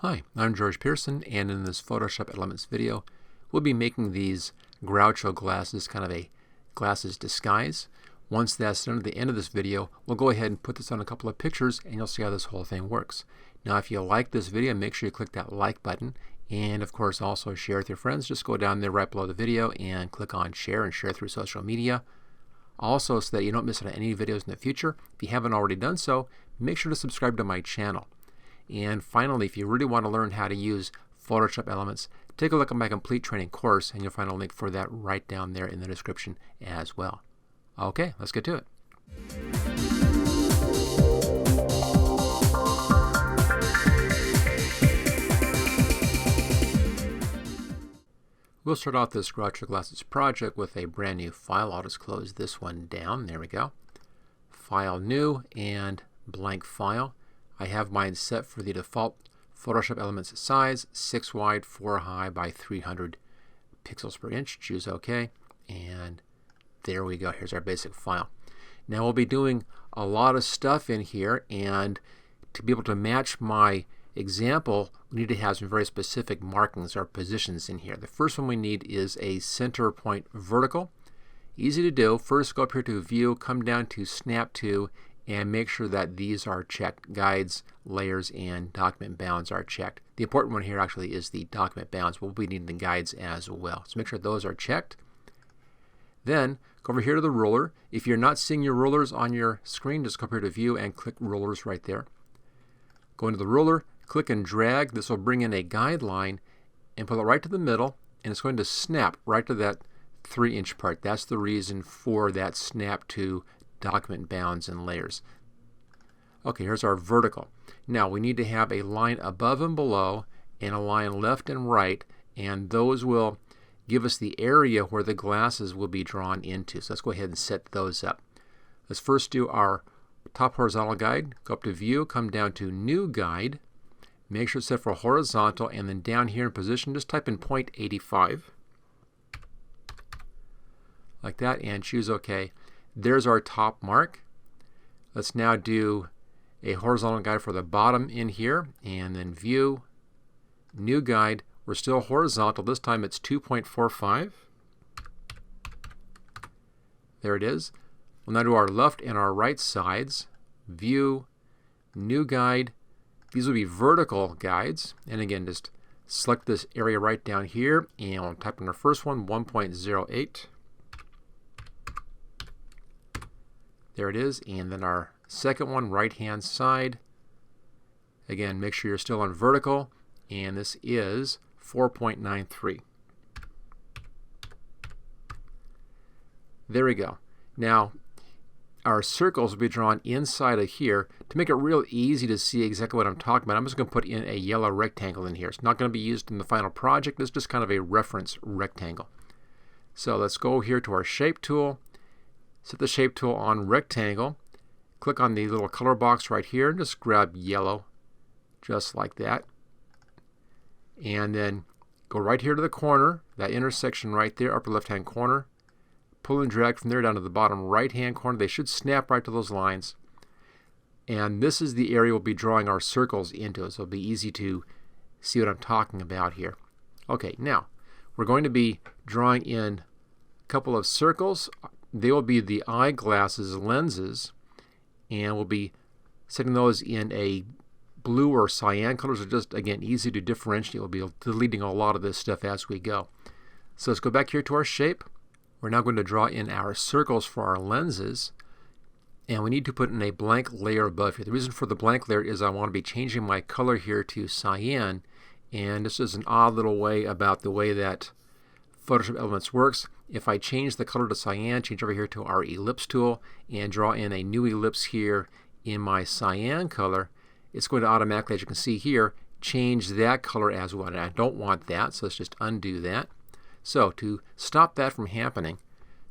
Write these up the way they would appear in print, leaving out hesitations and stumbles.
Hi, I'm George Pearson, and in this Photoshop Elements video, we'll be making these Groucho glasses, kind of a glasses disguise. Once that's done at the end of this video, we'll go ahead and put this on a couple of pictures, and you'll see how this whole thing works. Now, if you like this video, make sure you click that like button, and of course also share with your friends. Just go down there right below the video and click on share and share through social media. Also, so that you don't miss out on any videos in the future, if you haven't already done so, make sure to subscribe to my channel. And finally, if you really want to learn how to use Photoshop Elements, take a look at my complete training course, and you'll find a link for that right down there in the description as well. Okay, let's get to it. We'll start off this Groucho Glasses project with a brand new file. I'll just close this one down. There we go. File New and Blank File. I have mine set for the default Photoshop Elements size, 6 wide, 4 high by 300 pixels per inch. Choose OK. And there we go. Here's our basic file. Now we'll be doing a lot of stuff in here, and to be able to match my example, we need to have some very specific markings or positions in here. The first one we need is a center point vertical. Easy to do. First, go up here to View, come down to Snap To, and make sure that these are checked. Guides, layers, and document bounds are checked. The important one here actually is the document bounds. We'll be needing the guides as well. So make sure those are checked. Then go over here to the ruler. If you're not seeing your rulers on your screen, just go up here to View and click Rulers right there. Go into the ruler, click and drag. This will bring in a guideline and pull it right to the middle, and it's going to snap right to that 3-inch part. That's the reason for that snap to document bounds and layers. Okay, here's our vertical. Now we need to have a line above and below and a line left and right, and those will give us the area where the glasses will be drawn into. So let's go ahead and set those up. Let's first do our top horizontal guide. Go up to View, come down to New Guide. Make sure it's set for horizontal, and then down here in position, just type in 0.85. Like that, and choose OK. There's our top mark. Let's now do a horizontal guide for the bottom in here, and then View, New Guide. We're still horizontal. This time it's 2.45. There it is. We'll now do our left and our right sides. View, New Guide. These will be vertical guides. And again, just select this area right down here, and we'll type in our first one, 1.08. There it is. And then our second one, right-hand side. Again, make sure you're still on vertical. And this is 4.93. There we go. Now, our circles will be drawn inside of here. To make it real easy to see exactly what I'm talking about, I'm just going to put in a yellow rectangle in here. It's not going to be used in the final project. It's just kind of a reference rectangle. So let's go here to our Shape tool. Set the Shape tool on Rectangle. Click on the little color box right here and just grab yellow, just like that. And then go right here to the corner, that intersection right there, upper left-hand corner. Pull and drag from there down to the bottom right-hand corner. They should snap right to those lines. And this is the area we'll be drawing our circles into, so it'll be easy to see what I'm talking about here. Okay, now we're going to be drawing in a couple of circles. They will be the eyeglasses lenses, and we'll be setting those in a blue or cyan colors. Are just, again, easy to differentiate. We'll be deleting a lot of this stuff as we go. So let's go back here to our shape. We're now going to draw in our circles for our lenses, and we need to put in a blank layer above here. The reason for the blank layer is I want to be changing my color here to cyan, and this is an odd little way about the way that Photoshop Elements works. If I change the color to cyan, change over here to our ellipse tool, and draw in a new ellipse here in my cyan color, it's going to automatically, as you can see here, change that color as well. And I don't want that, so let's just undo that. So to stop that from happening,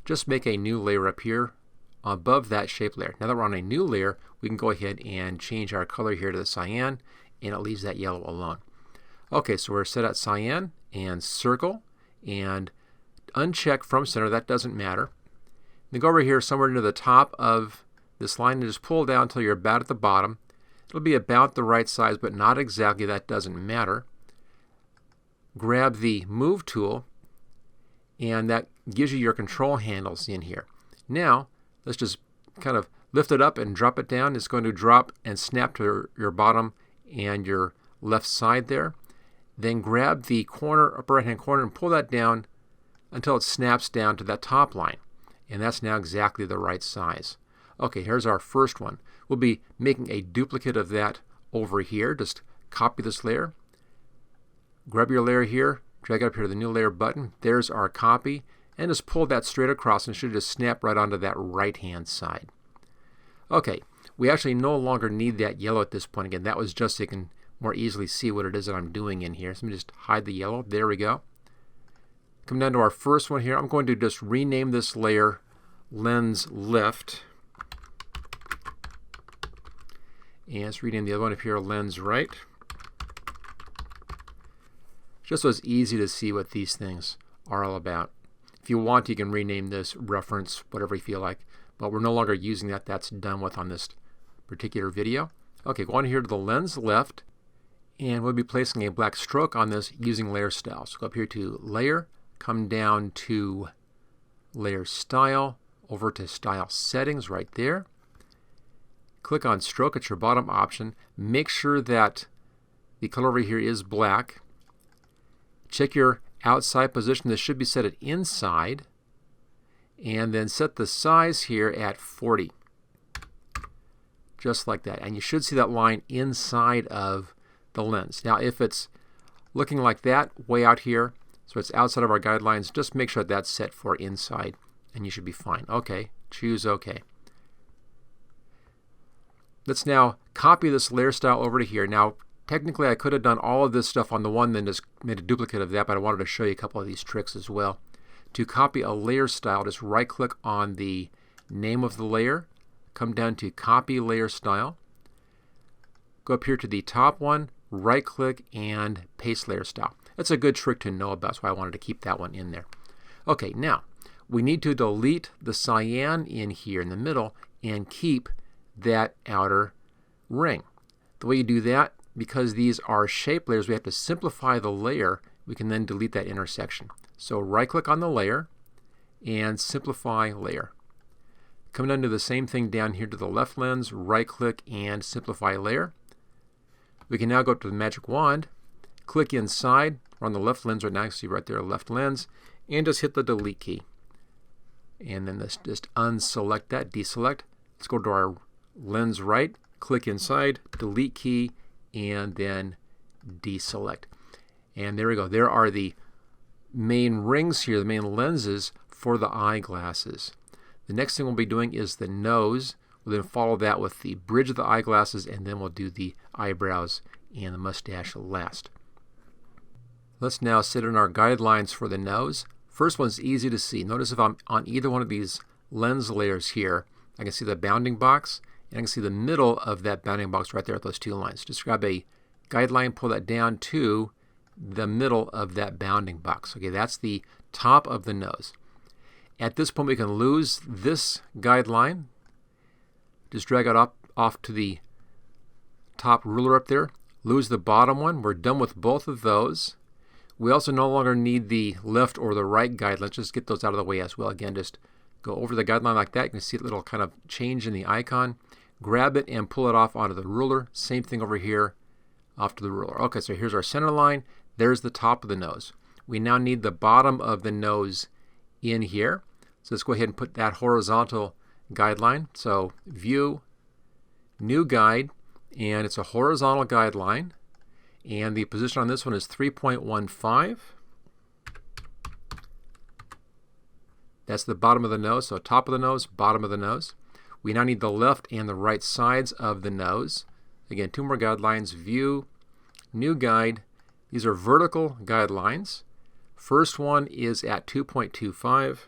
just make a new layer up here above that shape layer. Now that we're on a new layer, we can go ahead and change our color here to the cyan, and it leaves that yellow alone. Okay, so we're set at cyan and circle, and uncheck from center. That doesn't matter. Then go over here somewhere near the top of this line and just pull down until you're about at the bottom. It'll be about the right size, but not exactly. That doesn't matter. Grab the Move tool, and that gives you your control handles in here. Now, let's just kind of lift it up and drop it down. It's going to drop and snap to your bottom and your left side there. Then grab the corner, upper right hand corner, and pull that down until it snaps down to that top line. And that's now exactly the right size. Okay, here's our first one. We'll be making a duplicate of that over here. Just copy this layer. Grab your layer here, drag it up here to the New Layer button. There's our copy. And just pull that straight across, and it should just snap right onto that right-hand side. Okay, we actually no longer need that yellow at this point. Again, that was just so you can more easily see what it is that I'm doing in here. So let me just hide the yellow. There we go. Come down to our first one here. I'm going to just rename this layer Lens Lift. And let's rename the other one up here Lens Right. Just so it's easy to see what these things are all about. If you want, you can rename this, reference, whatever you feel like. But we're no longer using that. That's done with on this particular video. Okay, go on here to the Lens Left, and we'll be placing a black stroke on this using Layer Style. So go up here to Layer, come down to Layer Style, over to Style Settings right there. Click on Stroke, it's your bottom option. Make sure that the color over here is black. Check your outside position. This should be set at inside. And then set the size here at 40. Just like that. And you should see that line inside of the lens. Now if it's looking like that way out here, so it's outside of our guidelines, just make sure that's set for inside and you should be fine. Okay, choose OK. Let's now copy this layer style over to here. Now technically I could have done all of this stuff on the one, then just made a duplicate of that, but I wanted to show you a couple of these tricks as well. To copy a layer style, just right click on the name of the layer, come down to Copy Layer Style, go up here to the top one, right click and paste layer style. That's a good trick to know about, that's why I wanted to keep that one in there. Okay, now we need to delete the cyan in here in the middle and keep that outer ring. The way you do that, because these are shape layers, we have to simplify the layer. We can then delete that intersection. So right click on the layer and simplify layer. Come down to the same thing down here to the left lens, right click and simplify layer. We can now go up to the magic wand, click inside. We're on the left lens right now, you see right there left lens, and just hit the delete key. And then let's just unselect that, deselect. Let's go to our lens right, click inside, delete key, and then deselect. And there we go. There are the main rings here, the main lenses for the eyeglasses. The next thing we'll be doing is the nose. We'll then follow that with the bridge of the eyeglasses, and then we'll do the eyebrows and the mustache last. Let's now sit in our guidelines for the nose. First one's easy to see. Notice if I'm on either one of these lens layers here, I can see the bounding box, and I can see the middle of that bounding box right there at those two lines. Just grab a guideline, pull that down to the middle of that bounding box. Okay, that's the top of the nose. At this point we can lose this guideline. Just drag it up off to the top ruler up there. Lose the bottom one. We're done with both of those. We also no longer need the left or the right guide. Let's just get those out of the way as well. Again, just go over the guideline like that. You can see a little kind of change in the icon. Grab it and pull it off onto the ruler. Same thing over here off to the ruler. Okay, so here's our center line. There's the top of the nose. We now need the bottom of the nose in here. So let's go ahead and put that horizontal guideline. So View, New Guide, and it's a horizontal guideline. And the position on this one is 3.15. That's the bottom of the nose. So top of the nose, bottom of the nose. We now need the left and the right sides of the nose. Again, two more guidelines, View, New Guide. These are vertical guidelines. First one is at 2.25.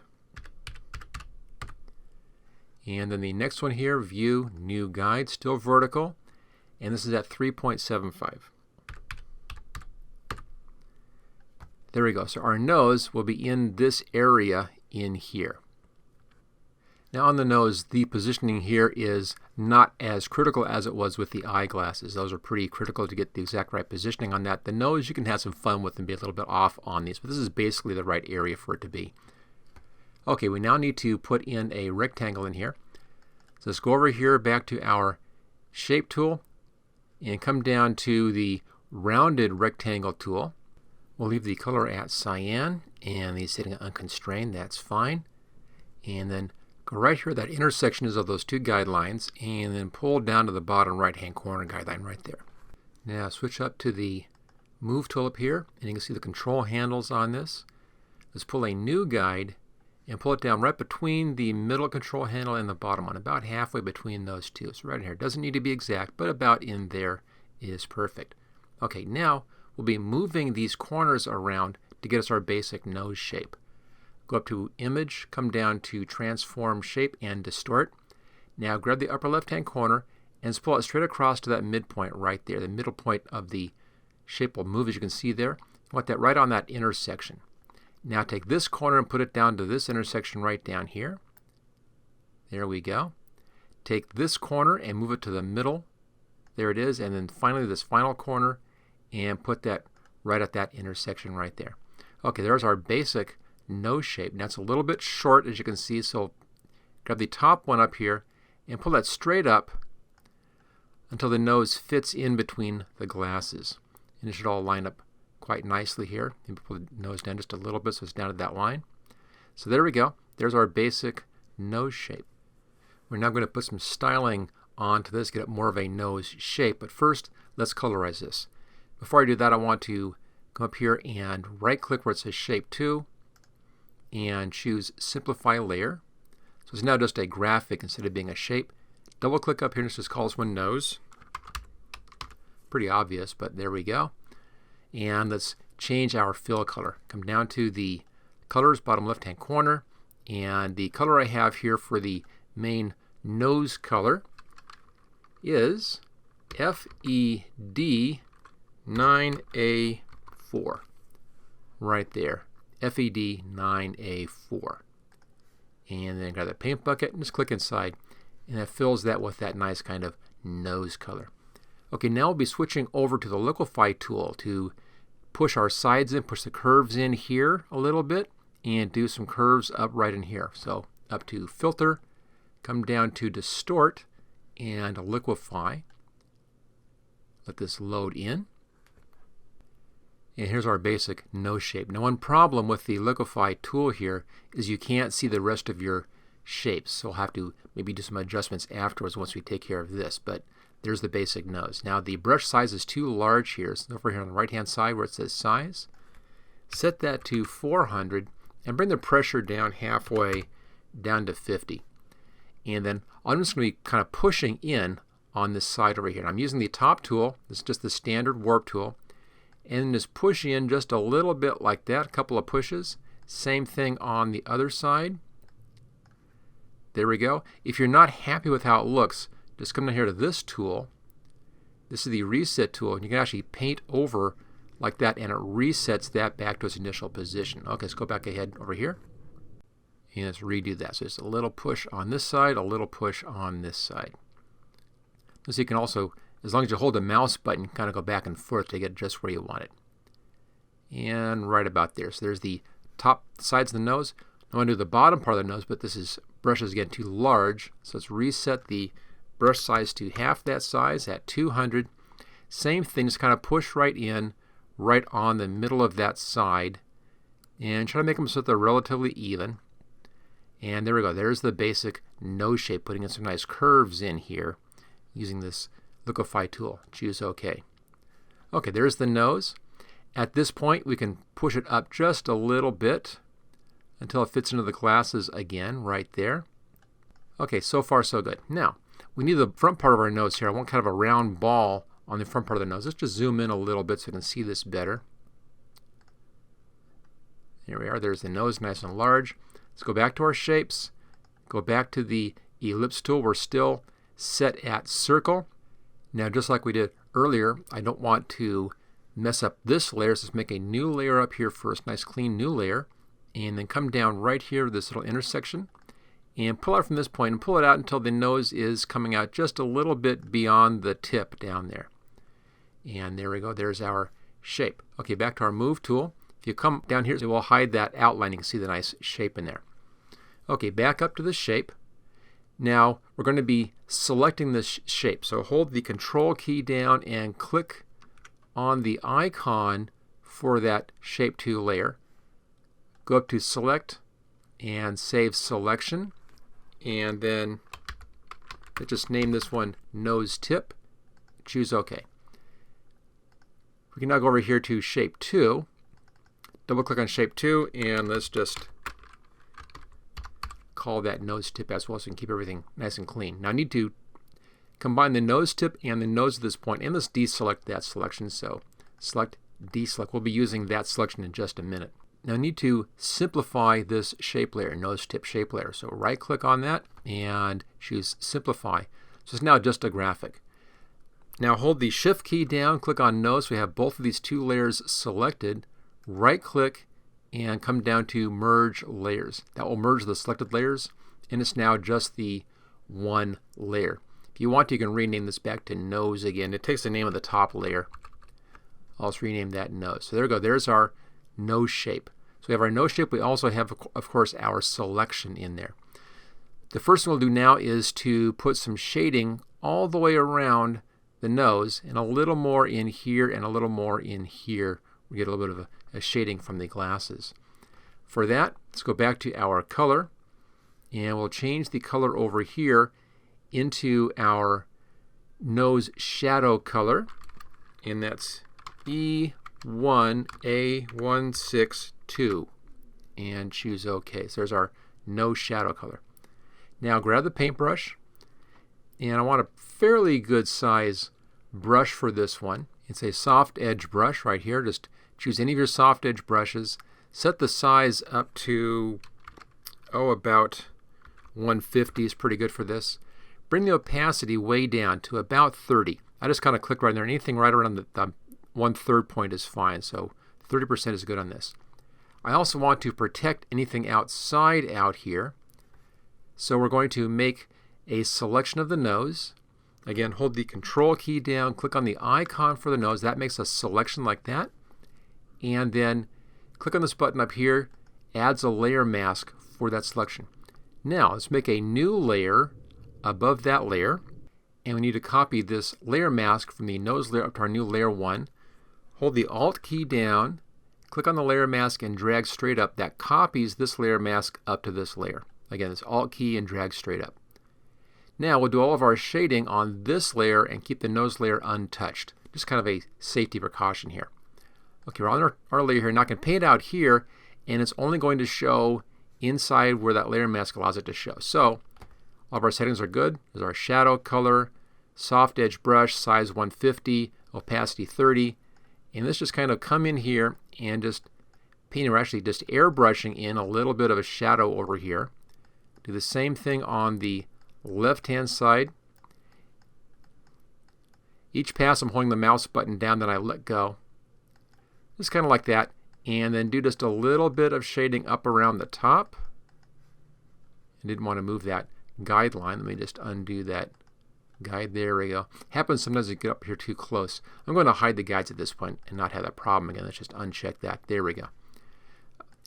And then the next one here, View, New Guide, still vertical. And this is at 3.75. There we go. So our nose will be in this area in here. Now on the nose, the positioning here is not as critical as it was with the eyeglasses. Those are pretty critical to get the exact right positioning on that. The nose, you can have some fun with and be a little bit off on these, but this is basically the right area for it to be. Okay, we now need to put in a rectangle in here. So let's go over here back to our shape tool and come down to the rounded rectangle tool. We'll leave the color at cyan and the setting unconstrained, that's fine. And then go right here, that intersection is of those two guidelines, and then pull down to the bottom right hand corner guideline right there. Now switch up to the move tool up here, and you can see the control handles on this. Let's pull a new guide and pull it down right between the middle control handle and the bottom one, about halfway between those two. So right in here, doesn't need to be exact, but about in there is perfect. Okay, now we'll be moving these corners around to get us our basic nose shape. Go up to Image, come down to Transform Shape and Distort. Now grab the upper left hand corner and pull it straight across to that midpoint right there. The middle point of the shape will move, as you can see there. I want that right on that intersection. Now take this corner and put it down to this intersection right down here. There we go. Take this corner and move it to the middle. There it is. And then finally this final corner and put that right at that intersection right there. Okay, there's our basic nose shape. Now it's a little bit short, as you can see, so grab the top one up here and pull that straight up until the nose fits in between the glasses. And it should all line up quite nicely here. Maybe pull the nose down just a little bit so it's down to that line. So there we go. There's our basic nose shape. We're now going to put some styling onto this, get it more of a nose shape. But first, let's colorize this. Before I do that, I want to come up here and right click where it says Shape 2 and choose Simplify Layer. So it's now just a graphic instead of being a shape. Double click up here and just call this one Nose. Pretty obvious, but there we go. And let's change our fill color. Come down to the colors, bottom left hand corner, and the color I have here for the main nose color is FED 9A4. Right there. FED 9A4. And then grab that paint bucket and just click inside, and that fills that with that nice kind of nose color. Okay, now we'll be switching over to the liquefy tool to push our sides in, push the curves in here a little bit, and do some curves up right in here. So up to Filter, come down to Distort, and Liquefy. Let this load in. And here's our basic nose shape. Now one problem with the liquefy tool here is you can't see the rest of your shapes. So we'll have to maybe do some adjustments afterwards once we take care of this. But there's the basic nose. Now the brush size is too large here. So over here on the right hand side where it says Size, set that to 400 and bring the pressure down halfway down to 50. And then I'm just going to be kind of pushing in on this side over here. And I'm using the top tool. This is just the standard warp tool. And just push in just a little bit like that, a couple of pushes. Same thing on the other side. There we go. If you're not happy with how it looks, just come down here to this tool. This is the reset tool, and you can actually paint over like that, and it resets that back to its initial position. Okay, let's go back ahead over here, and let's redo that. So just a little push on this side, a little push on this side. So you can also, as long as you hold the mouse button, kind of go back and forth to get just where you want it. And right about there. So there's the top sides of the nose. I want to do the bottom part of the nose, but this is brush is getting too large. So let's reset the brush size to half that size at 200. Same thing, just kind of push right in, right on the middle of that side. And try to make them so that they're relatively even. And there we go. There's the basic nose shape, putting in some nice curves in here using this liquefy tool. Choose OK. Okay, there's the nose. At this point, we can push it up just a little bit until it fits into the glasses again, right there. Okay, so far so good. Now, we need the front part of our nose here. I want kind of a round ball on the front part of the nose. Let's just zoom in a little bit so you can see this better. Here we are. There's the nose, nice and large. Let's go back to our shapes. Go back to the ellipse tool. We're still set at circle. Now, just like we did earlier, I don't want to mess up this layer, so let's make a new layer up here first. Nice clean new layer. And then come down right here to this little intersection and pull out from this point and pull it out until the nose is coming out just a little bit beyond the tip down there. And there we go, there's our shape. Okay, back to our move tool. If you come down here, it will hide that outline. You can see the nice shape in there. Okay, back up to the shape. Now we're going to be selecting this shape. So hold the Control key down and click on the icon for that Shape 2 layer. Go up to Select and Save Selection. And then let's just name this one Nose Tip. Choose OK. We can now go over here to Shape 2. Double click on Shape 2 and let's just call that nose tip as well so we can keep everything nice and clean. Now I need to combine the nose tip and the nose at this point, and let's deselect that selection. So select, deselect. We'll be using that selection in just a minute. Now I need to simplify this shape layer, nose tip shape layer. So right click on that and choose Simplify. So it's now just a graphic. Now hold the Shift key down, click on nose. We have both of these two layers selected. Right click and come down to Merge Layers. That will merge the selected layers, and it's now just the one layer. If you want to, you can rename this back to Nose again. It takes the name of the top layer. I'll just rename that Nose. So there we go. There's our nose shape. So we have our nose shape. We also have, of course, our selection in there. The first thing we'll do now is to put some shading all the way around the nose, and a little more in here and a little more in here. We get a little bit of a shading from the glasses. For that, let's go back to our color, and we'll change the color over here into our nose shadow color, and that's E1A162, and choose OK. So there's our nose shadow color. Now grab the paintbrush, and I want a fairly good size brush for this one. It's a soft edge brush right here. Just choose any of your soft edge brushes. Set the size up to, about 150 is pretty good for this. Bring the opacity way down to about 30. I just kind of click right there. Anything right around the 1/3 point is fine. So 30% is good on this. I also want to protect anything outside out here. So we're going to make a selection of the nose. Again, hold the Control key down, click on the icon for the nose. That makes a selection like that. And then click on this button up here, adds a layer mask for that selection. Now let's make a new layer above that layer, and we need to copy this layer mask from the nose layer up to our new layer 1. Hold the Alt key down, click on the layer mask and drag straight up. That copies this layer mask up to this layer. Again, it's Alt key and drag straight up. Now we'll do all of our shading on this layer and keep the nose layer untouched. Just kind of a safety precaution here. Okay, we're on our layer here. Now I can paint out here, and it's only going to show inside where that layer mask allows it to show. So all of our settings are good. There's our shadow color, soft edge brush, size 150, opacity 30. And let's just kind of come in here and just paint. We're actually just airbrushing in a little bit of a shadow over here. Do the same thing on the left-hand side. Each pass I'm holding the mouse button down, then I let go. Just kind of like that. And then do just a little bit of shading up around the top. I didn't want to move that guideline. Let me just undo that guide. There we go. Happens sometimes you get up here too close. I'm going to hide the guides at this point and not have that problem again. Let's just uncheck that. There we go.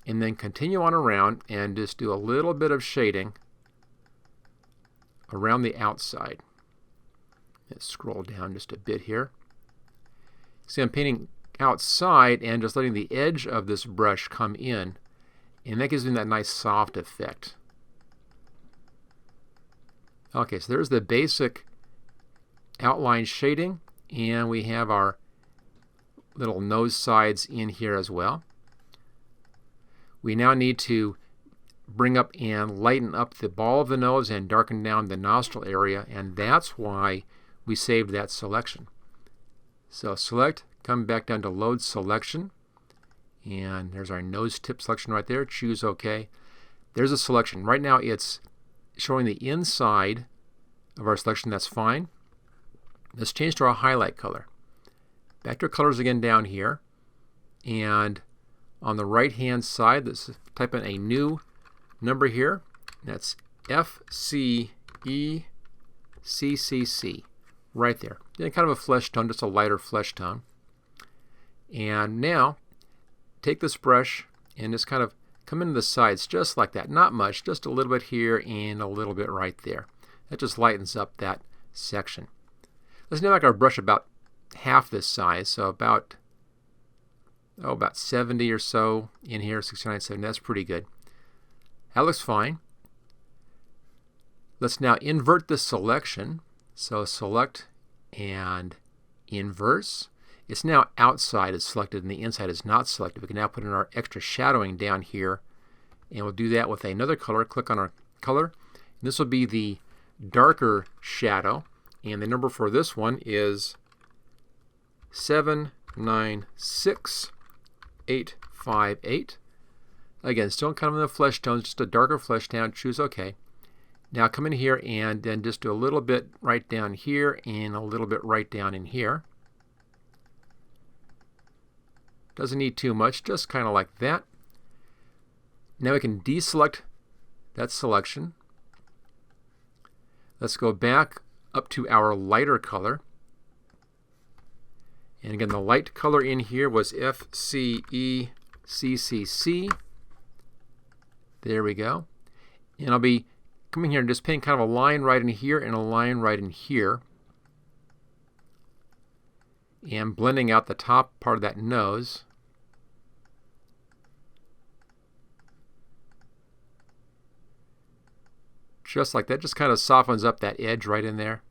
And then continue on around and just do a little bit of shading around the outside. Let's scroll down just a bit here. See, I'm painting outside and just letting the edge of this brush come in, and that gives me that nice soft effect. Okay, so there's the basic outline shading, and we have our little nose sides in here as well. We now need to bring up and lighten up the ball of the nose and darken down the nostril area, and that's why we saved that selection. So select, come back down to Load Selection, and there's our nose tip selection right there. Choose OK. There's a selection. Right now it's showing the inside of our selection. That's fine. Let's change to our highlight color. Back to our colors again down here, and on the right hand side, let's type in a new number here. That's FCECCC right there. Then kind of a flesh tone, just a lighter flesh tone. And now take this brush and just kind of come into the sides just like that. Not much, just a little bit here and a little bit right there. That just lightens up that section. Let's now make our brush about half this size, so about 70 or so in here, 69, 70. That's pretty good. That looks fine. Let's now invert this selection. So select and inverse. It's now outside is selected and the inside is not selected. We can now put in our extra shadowing down here, and we'll do that with another color. Click on our color. And this will be the darker shadow, and the number for this one is 796858. Again, still kind of in the flesh tones, just a darker flesh tone. Choose OK. Now come in here and then just do a little bit right down here and a little bit right down in here. Doesn't need too much, just kind of like that. Now we can deselect that selection. Let's go back up to our lighter color. And again, the light color in here was FCECCC. There we go. And I'll be coming here and just painting kind of a line right in here and a line right in here. And blending out the top part of that nose. Just like that, just kind of softens up that edge right in there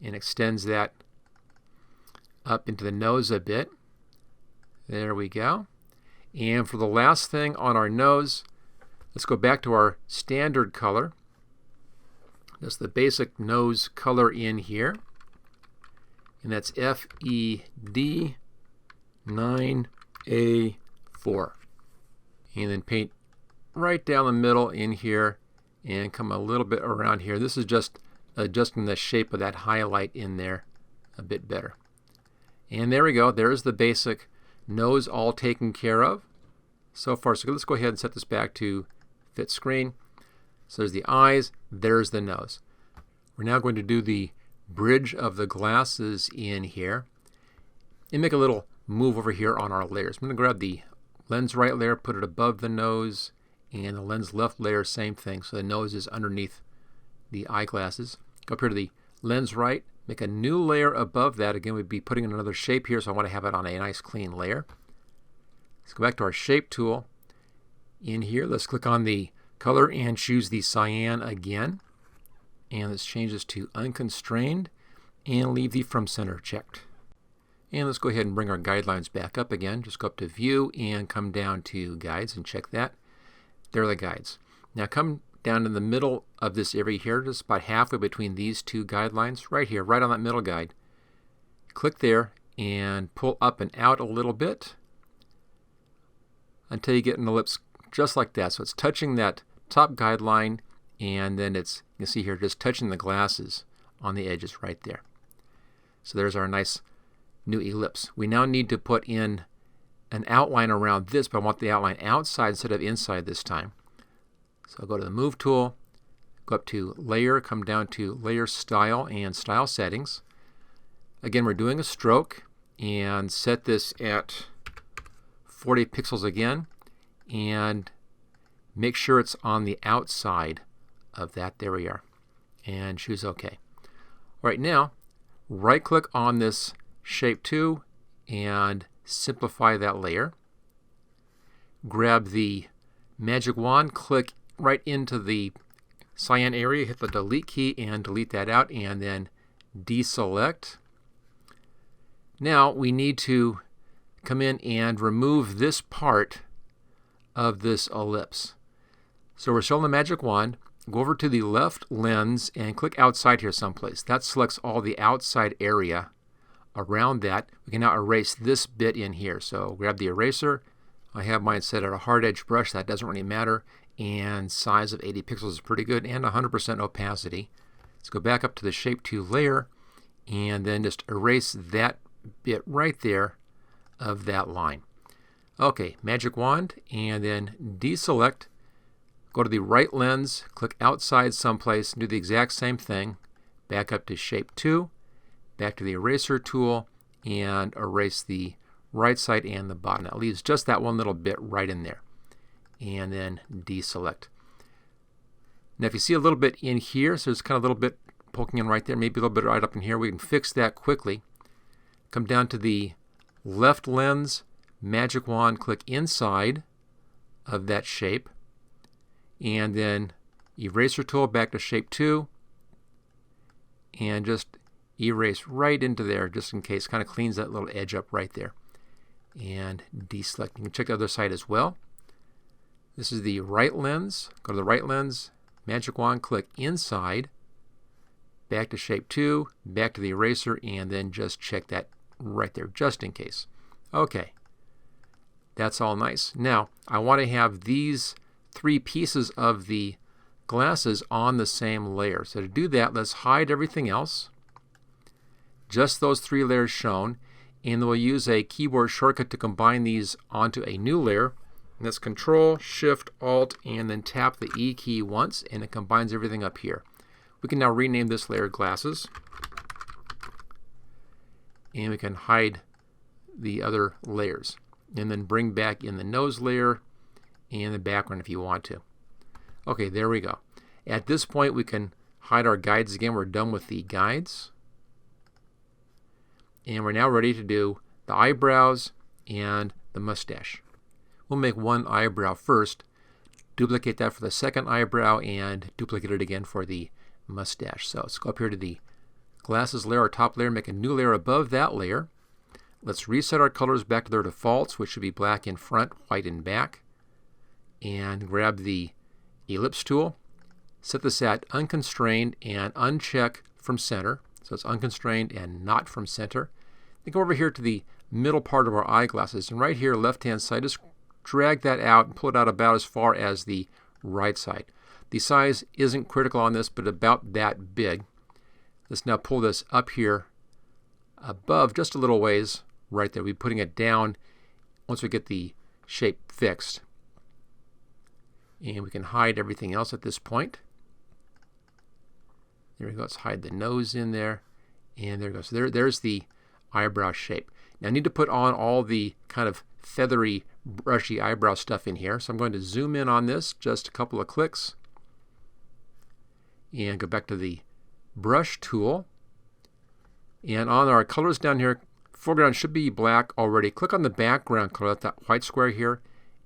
and extends that up into the nose a bit. There we go. And for the last thing on our nose, let's go back to our standard color. That's the basic nose color in here. And that's FED 9A4. And then paint right down the middle in here and come a little bit around here. This is just adjusting the shape of that highlight in there a bit better. And there we go. There's the basic nose all taken care of so far. So let's go ahead and set this back to fit screen. So there's the eyes, there's the nose. We're now going to do the bridge of the glasses in here and make a little move over here on our layers. I'm going to grab the lens right layer, put it above the nose, and the lens left layer, same thing. So the nose is underneath the eyeglasses. Go up here to the lens right, make a new layer above that. Again, we'd be putting in another shape here, so I want to have it on a nice clean layer. Let's go back to our shape tool. In here, let's click on the color and choose the cyan again. And let's change this to unconstrained and leave the from center checked. And let's go ahead and bring our guidelines back up again. Just go up to View and come down to Guides and check that. There are the guides. Now come down in the middle of this area here, just about halfway between these two guidelines, right here, right on that middle guide. Click there and pull up and out a little bit until you get an ellipse just like that. So it's touching that top guideline, and then it's, you can see here, just touching the glasses on the edges right there. So there's our nice new ellipse. We now need to put in an outline around this, but I want the outline outside instead of inside this time. So I'll go to the Move tool, go up to Layer, come down to Layer Style and Style Settings. Again, we're doing a stroke, and set this at 40 pixels again, and make sure it's on the outside of that. There we are. And choose OK. All right, now right-click on this Shape 2 and simplify that layer. Grab the magic wand, click right into the cyan area, hit the delete key and delete that out, and then deselect. Now we need to come in and remove this part of this ellipse. So we're still on the magic wand. Go over to the left lens and click outside here someplace. That selects all the outside area around that. We can now erase this bit in here. So grab the eraser. I have mine set at a hard edge brush. That doesn't really matter. And size of 80 pixels is pretty good, and 100% opacity. Let's go back up to the Shape 2 layer and then just erase that bit right there of that line. Okay, magic wand, and then deselect. Go to the right lens, click outside someplace, and do the exact same thing. Back up to Shape 2, back to the eraser tool, and erase the right side and the bottom. That leaves just that one little bit right in there. And then deselect. Now if you see a little bit in here, so there's kind of a little bit poking in right there, maybe a little bit right up in here, we can fix that quickly. Come down to the left lens, magic wand, click inside of that shape, and then eraser tool back to Shape 2, and just erase right into there just in case. Kind of cleans that little edge up right there. And deselect. You can check the other side as well. This is the right lens. Go to the right lens, magic wand, click inside, back to Shape 2, back to the eraser, and then just check that right there just in case. Okay, that's all nice. Now I want to have these three pieces of the glasses on the same layer. So to do that, let's hide everything else. Just those three layers shown, and we'll use a keyboard shortcut to combine these onto a new layer. And that's Control, Shift, Alt, and then tap the E key once, and it combines everything up here. We can now rename this layer Glasses, and we can hide the other layers, and then bring back in the nose layer and the background if you want to. Okay, there we go. At this point we can hide our guides again. We're done with the guides. And we're now ready to do the eyebrows and the mustache. We'll make one eyebrow first, duplicate that for the second eyebrow, and duplicate it again for the mustache. So let's go up here to the glasses layer, our top layer, make a new layer above that layer. Let's reset our colors back to their defaults, which should be black in front, white in back. And grab the ellipse tool, set this at unconstrained and uncheck from center. So it's unconstrained and not from center. Then go over here to the middle part of our eyeglasses, and right here, left-hand side, just drag that out and pull it out about as far as the right side. The size isn't critical on this, but about that big. Let's now pull this up here above just a little ways right there. We'll be putting it down once we get the shape fixed. And we can hide everything else at this point. There we go. Let's hide the nose in there. And there it goes. So there's the eyebrow shape. Now I need to put on all the kind of feathery, brushy eyebrow stuff in here. So I'm going to zoom in on this, just a couple of clicks. And go back to the brush tool. And on our colors down here, foreground should be black already. Click on the background color, that white square here,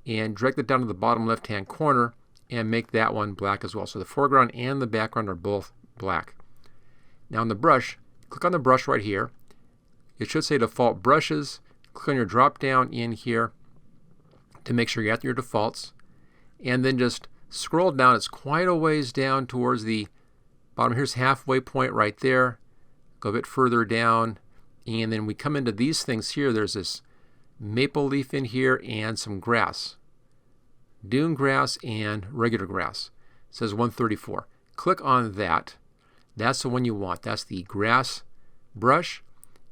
and drag that down to the bottom left-hand corner and make that one black as well. So the foreground and the background are both black. Now on the brush, click on the brush right here. It should say default brushes. Click on your drop down in here to make sure you're at your defaults, and then just scroll down. It's quite a ways down towards the bottom. Here's halfway point right there. Go a bit further down, and then we come into these things here. There's this maple leaf in here and some grass, dune grass and regular grass. It says 134. Click on that. That's the one you want. That's the grass brush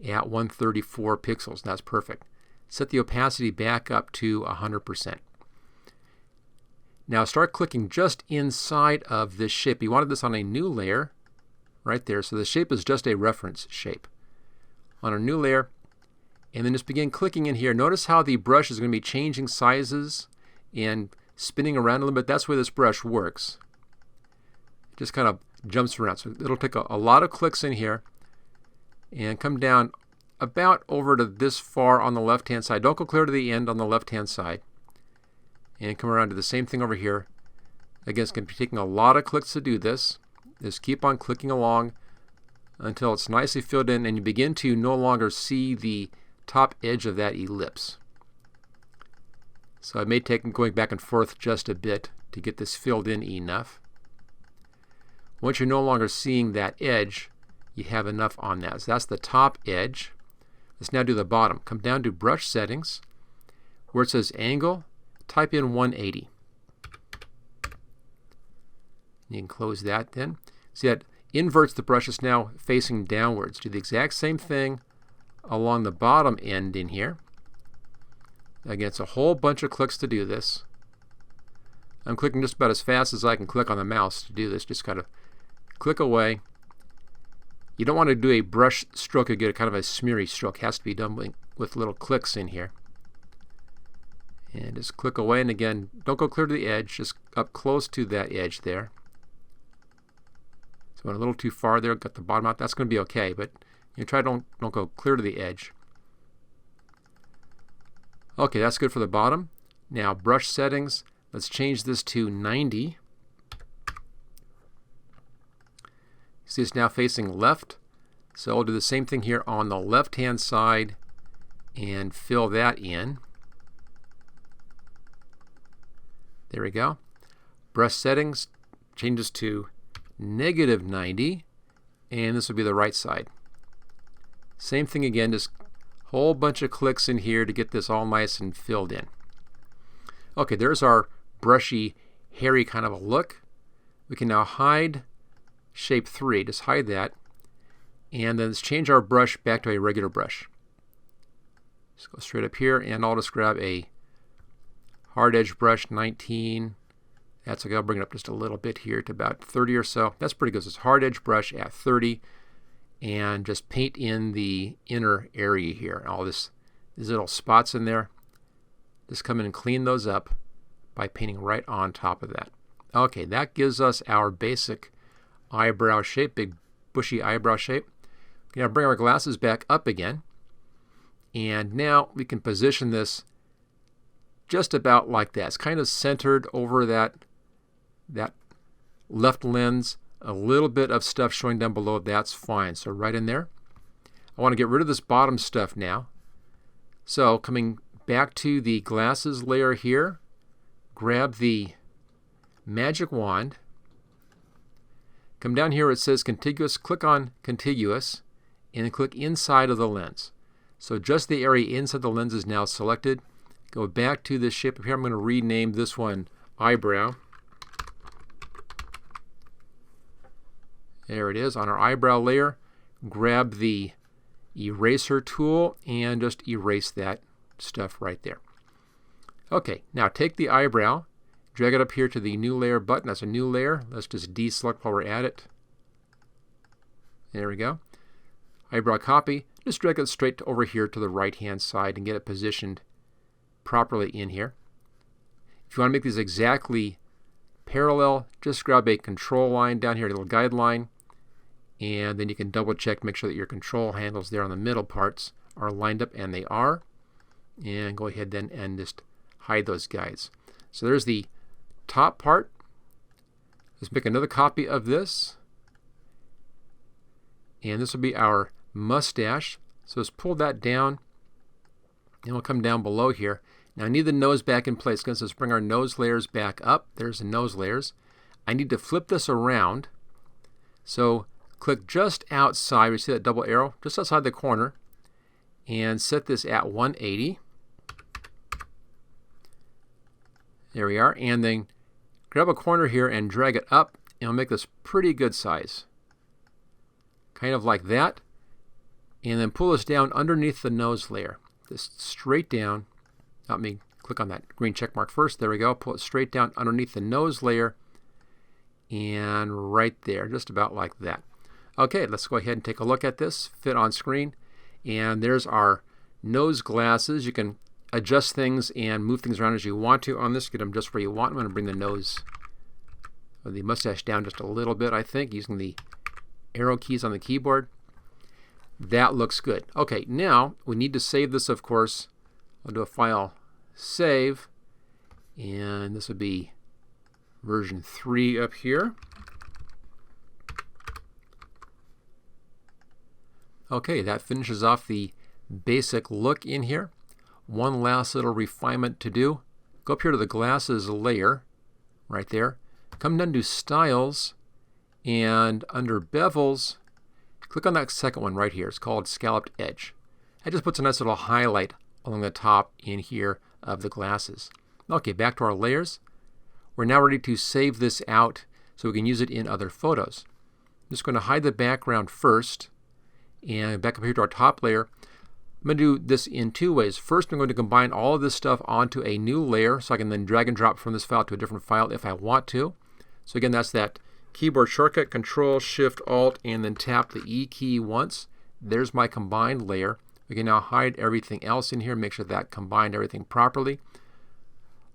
at 134 pixels. That's perfect. Set the opacity back up to 100%. Now start clicking just inside of this shape. You wanted this on a new layer right there. So the shape is just a reference shape. On a new layer, and then just begin clicking in here. Notice how the brush is going to be changing sizes and spinning around a little bit. That's where this brush works. It just kind of jumps around. So it'll take a lot of clicks in here and come down about over to this far on the left-hand side. Don't go clear to the end on the left-hand side. And come around to the same thing over here. Again, it's going to be taking a lot of clicks to do this. Just keep on clicking along until it's nicely filled in and you begin to no longer see the top edge of that ellipse. So it may take going back and forth just a bit to get this filled in enough. Once you're no longer seeing that edge, you have enough on that. So that's the top edge. Let's now do the bottom. Come down to brush settings. Where it says angle, type in 180. You can close that then. See, that inverts the brush. It's now facing downwards. Do the exact same thing along the bottom end in here. Again, it's a whole bunch of clicks to do this I'm clicking just about as fast as I can click on the mouse to do this. Just kind of click away. You don't want to do a brush stroke and get a kind of a smeary stroke. It has to be done with little clicks in here. And just click away, and again, don't go clear to the edge, just up close to that edge there. So went a little too far there, got the bottom out. That's going to be okay, but you try don't go clear to the edge. Okay, that's good for the bottom. Now brush settings, let's change this to 90. See, it's now facing left. So I'll do the same thing here on the left-hand side and fill that in. There we go. Brush settings changes to -90, and this will be the right side. Same thing again, just a whole bunch of clicks in here to get this all nice and filled in. Okay, there's our brushy, hairy kind of a look. We can now hide shape 3, just hide that, and then let's change our brush back to a regular brush. Just go straight up here, and I'll just grab a hard edge brush, 19. That's okay. I'll bring it up just a little bit here to about 30 or so. That's pretty good. So it's hard edge brush at 30, and just paint in the inner area here. All these little spots in there. Just come in and clean those up by painting right on top of that. Okay, that gives us our basic eyebrow shape, big bushy eyebrow shape. We now bring our glasses back up again, and now we can position this just about like that. It's kind of centered over that left lens. A little bit of stuff showing down below, that's fine. So right in there. I want to get rid of this bottom stuff now. So coming back to the glasses layer here, grab the magic wand, come down here where it says contiguous, click on contiguous, and then click inside of the lens. So just the area inside the lens is now selected. Go back to this shape up here. I'm going to rename this one eyebrow. There it is on our eyebrow layer. Grab the eraser tool and just erase that stuff right there. Okay, now take the eyebrow, drag it up here to the new layer button. That's a new layer. Let's just deselect while we're at it. There we go. Eyebrow copy. Just drag it straight over here to the right hand side and get it positioned properly in here. If you want to make these exactly parallel, just grab a control line down here, a little guide line, and then you can double check, make sure that your control handles there on the middle parts are lined up, and they are. And go ahead then and just hide those guides. So there's the top part. Let's make another copy of this. And this will be our mustache. So let's pull that down, and we'll come down below here. Now I need the nose back in place. Let's bring our nose layers back up. There's the nose layers. I need to flip this around. So click just outside. We see that double arrow just outside the corner, and set this at 180. There we are. And then grab a corner here and drag it up, and we'll make this pretty good size. Kind of like that. And then pull this down underneath the nose layer. Just straight down. Let me click on that green check mark first. There we go. Pull it straight down underneath the nose layer. And right there, just about like that. Okay, let's go ahead and take a look at this. Fit on screen. And there's our nose glasses. You can adjust things and move things around as you want to on this. Get them just where you want. I'm going to bring the nose or the mustache down just a little bit, I think, using the arrow keys on the keyboard. That looks good. Okay, now we need to save this, of course. I'll do a file save, and this would be version 3 up here. Okay, that finishes off the basic look in here. One last little refinement to do. Go up here to the glasses layer, right there. Come down to styles, and under bevels, click on that second one right here. It's called scalloped edge. That just puts a nice little highlight along the top in here of the glasses. Okay, back to our layers. We're now ready to save this out so we can use it in other photos. I'm just going to hide the background first, and back up here to our top layer. I'm going to do this in two ways. First, I'm going to combine all of this stuff onto a new layer so I can then drag and drop from this file to a different file if I want to. So again, that's that keyboard shortcut, Control, Shift, Alt, and then tap the E key once. There's my combined layer. We can now hide everything else in here, make sure that combined everything properly.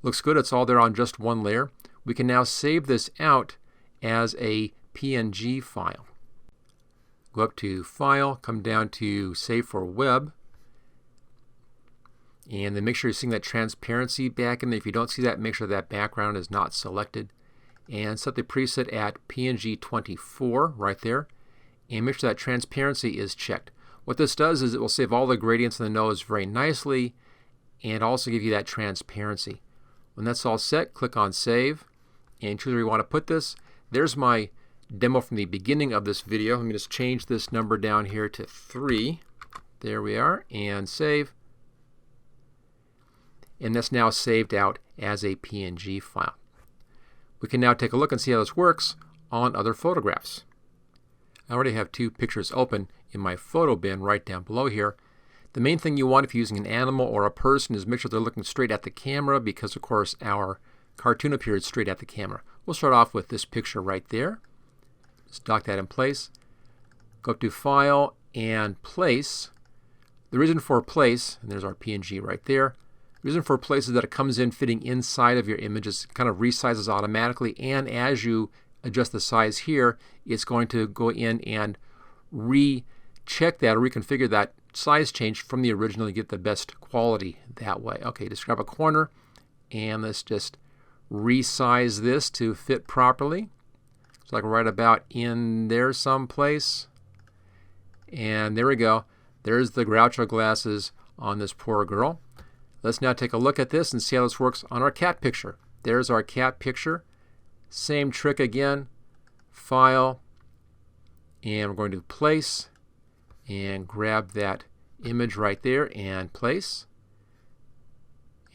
Looks good, it's all there on just one layer. We can now save this out as a PNG file. Go up to File, come down to Save for Web, and then make sure you're seeing that transparency back in there. If you don't see that, make sure that background is not selected. And set the preset at PNG 24 right there, and make sure that transparency is checked. What this does is it will save all the gradients in the nose very nicely and also give you that transparency. When that's all set, click on Save and choose where you want to put this. There's my demo from the beginning of this video. Let me just change this number down here to 3. There we are, and save. And that's now saved out as a PNG file. We can now take a look and see how this works on other photographs. I already have 2 pictures open in my photo bin right down below here. The main thing you want if you're using an animal or a person is make sure they're looking straight at the camera because, of course, our cartoon appears straight at the camera. We'll start off with this picture right there. Just dock that in place. Go up to File and Place. The reason for place, and there's our PNG right there, the reason for place is that it comes in fitting inside of your image. It kind of resizes automatically, and as you adjust the size here, it's going to go in and recheck that or reconfigure that size change from the original to get the best quality that way. Okay, just grab a corner and let's just resize this to fit properly. It's like right about in there someplace. And there we go. There's the Groucho glasses on this poor girl. Let's now take a look at this and see how this works on our cat picture. There's our cat picture. Same trick again. File. And we're going to Place. And grab that image right there and place.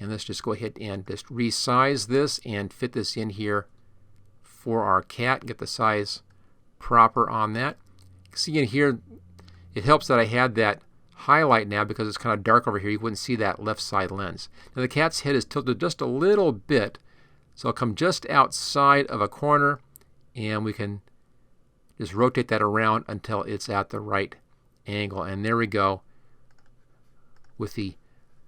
And let's just go ahead and just resize this and fit this in here for our cat. Get the size proper on that. See in here, it helps that I had that highlight now because it's kind of dark over here. You wouldn't see that left side lens. Now the cat's head is tilted just a little bit, so I'll come just outside of a corner and we can just rotate that around until it's at the right angle. And there we go with the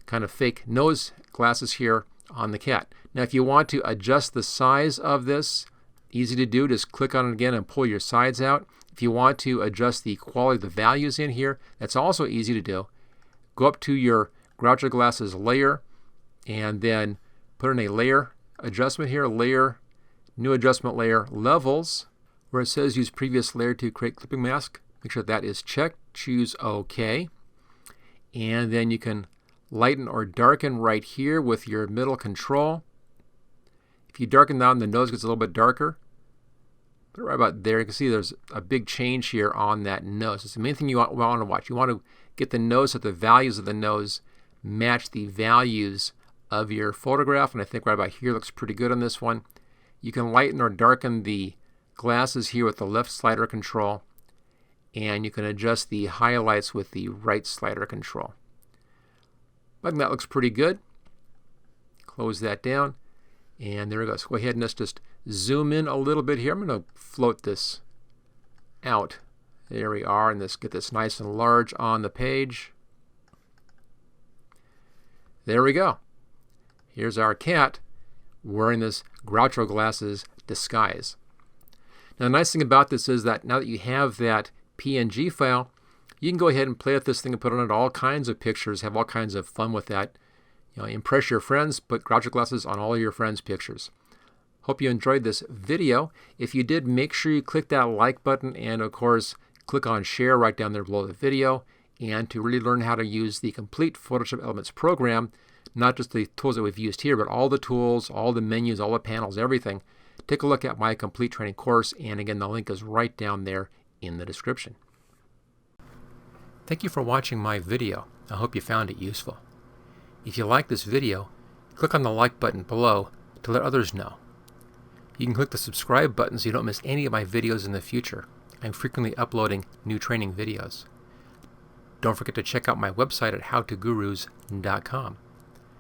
kind of fake nose glasses here on the cat. Now if you want to adjust the size of this, easy to do, just click on it again and pull your sides out. If you want to adjust the quality of the values in here, that's also easy to do. Go up to your Groucho Glasses layer and then put in a layer adjustment here, layer, new adjustment layer, levels, where it says use previous layer to create clipping mask. Make sure that is checked. Choose OK. And then you can lighten or darken right here with your middle control. If you darken down, the nose gets a little bit darker. Put it right about there. You can see there's a big change here on that nose. It's the main thing you want to watch. You want to get the nose so the values of the nose match the values of your photograph. And I think right about here looks pretty good on this one. You can lighten or darken the glasses here with the left slider control. And you can adjust the highlights with the right slider control. I think that looks pretty good. Close that down. And there we go. So go ahead and let's just zoom in a little bit here. I'm going to float this out. There we are. And let's get this nice and large on the page. There we go. Here's our cat wearing this Groucho Glasses disguise. Now the nice thing about this is that now that you have that PNG file, you can go ahead and play with this thing and put on it all kinds of pictures, have all kinds of fun with that. You know, impress your friends, put Groucho Glasses on all of your friends' pictures. Hope you enjoyed this video. If you did, make sure you click that like button and of course click on share right down there below the video. And to really learn how to use the complete Photoshop Elements program, not just the tools that we've used here, but all the tools, all the menus, all the panels, everything, take a look at my complete training course. And again, the link is right down there in the description. Thank you for watching my video. I hope you found it useful. If you like this video, click on the like button below to let others know. You can click the subscribe button so you don't miss any of my videos in the future. I'm frequently uploading new training videos. Don't forget to check out my website at howtogurus.com.